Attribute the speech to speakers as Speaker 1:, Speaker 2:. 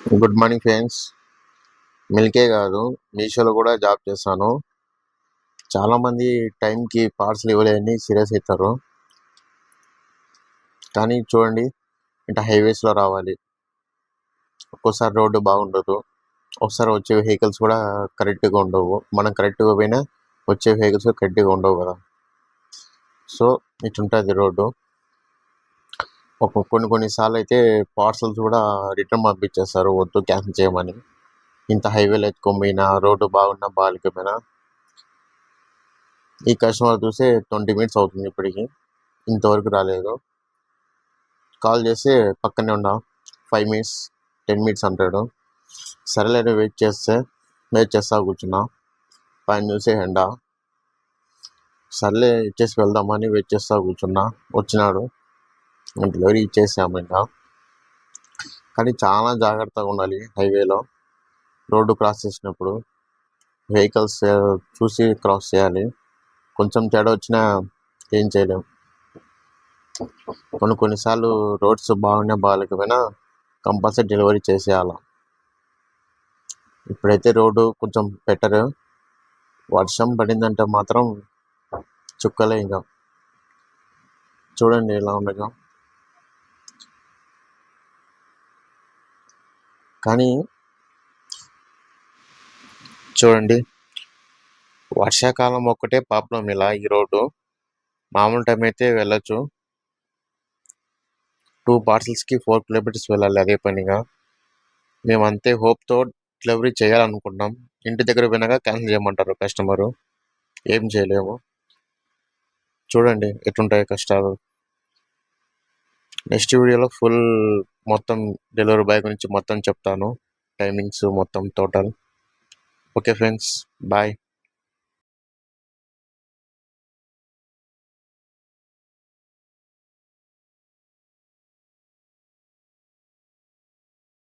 Speaker 1: Good morning friends. మిల్కే కాదు, మీషోలో కూడా జాబ్ చేస్తాను. చాలామంది టైంకి పార్సల్ ఇవ్వలేదని సీరియస్ అవుతారు. కానీ చూడండి, ఇట్లా హైవేస్లో రావాలి. ఒక్కోసారి రోడ్డు బాగుండదు, ఒకసారి వచ్చే వెహికల్స్ కూడా కరెక్ట్గా ఉండవు. మనం కరెక్ట్గా పోయినా వచ్చే వెహికల్స్ కరెక్ట్గా ఉండవు కదా. సో ఇట్లుంటుంది రోడ్డు. కొన్నిసార్లు అయితే పార్సల్స్ కూడా రిటర్న్ పంపించేస్తారు, వద్దు క్యాన్సిల్ చేయమని. ఇంత హైవేలో ఎత్తుకొని రోడ్డు బాగున్నా బాగాలేకపోయినా ఈ కస్టమర్ చూస్తే 20 మినిట్స్ అవుతుంది, ఇప్పటికి ఇంతవరకు రాలేదు. కాల్ చేస్తే పక్కనే ఉన్నా 5 మినిట్స్ 10 మినిట్స్ అంటాడు. సరేలే వెయిట్ చేస్తా కూర్చున్నా. పైన చూసే ఎండ. సర్లే ఇచ్చేసి వెళ్దామని వెయిట్ చేస్తా కూర్చున్నా. వచ్చినాడు, డెలివరీ ఇచ్చేసాము ఇంకా. కానీ చాలా జాగ్రత్తగా ఉండాలి హైవేలో. రోడ్డు క్రాస్ చేసినప్పుడు వెహికల్స్ చూసి క్రాస్ చేయాలి. కొంచెం తేడా వచ్చినా ఏం చేయలేం. కొన్నిసార్లు రోడ్స్ బాగున్నా బాగాలేకపోయినా కంపల్సరీ డెలివరీ చేసేయాల. ఇప్పుడైతే రోడ్డు కొంచెం బెటర్. వర్షం పడిందంటే మాత్రం చుక్కలే ఇంకా. చూడండి ఎలా ఉండగా. కానీ చూడండి, వర్షాకాలం ఒక్కటే ప్రాబ్లం ఇలా ఈ రోడ్డు. మామూలు టైం అయితే వెళ్ళొచ్చు. 2 పార్సల్స్కి 4 కిలోమీటర్స్ వెళ్ళాలి అదే పనిగా. మేము అంతే హోప్తో డెలివరీ చేయాలనుకుంటాం. ఇంటి దగ్గర పోయినాక క్యాన్సిల్ చేయమంటారు కస్టమరు. ఏం చేయలేము. చూడండి ఎట్లుంటాయి కష్టాలు. నెక్స్ట్ వీడియోలో ఫుల్ మొత్తం డెలివరీ బాయ్ గురించి మొత్తం చెప్తాను, టైమింగ్స్ మొత్తం టోటల్. Okay friends, bye.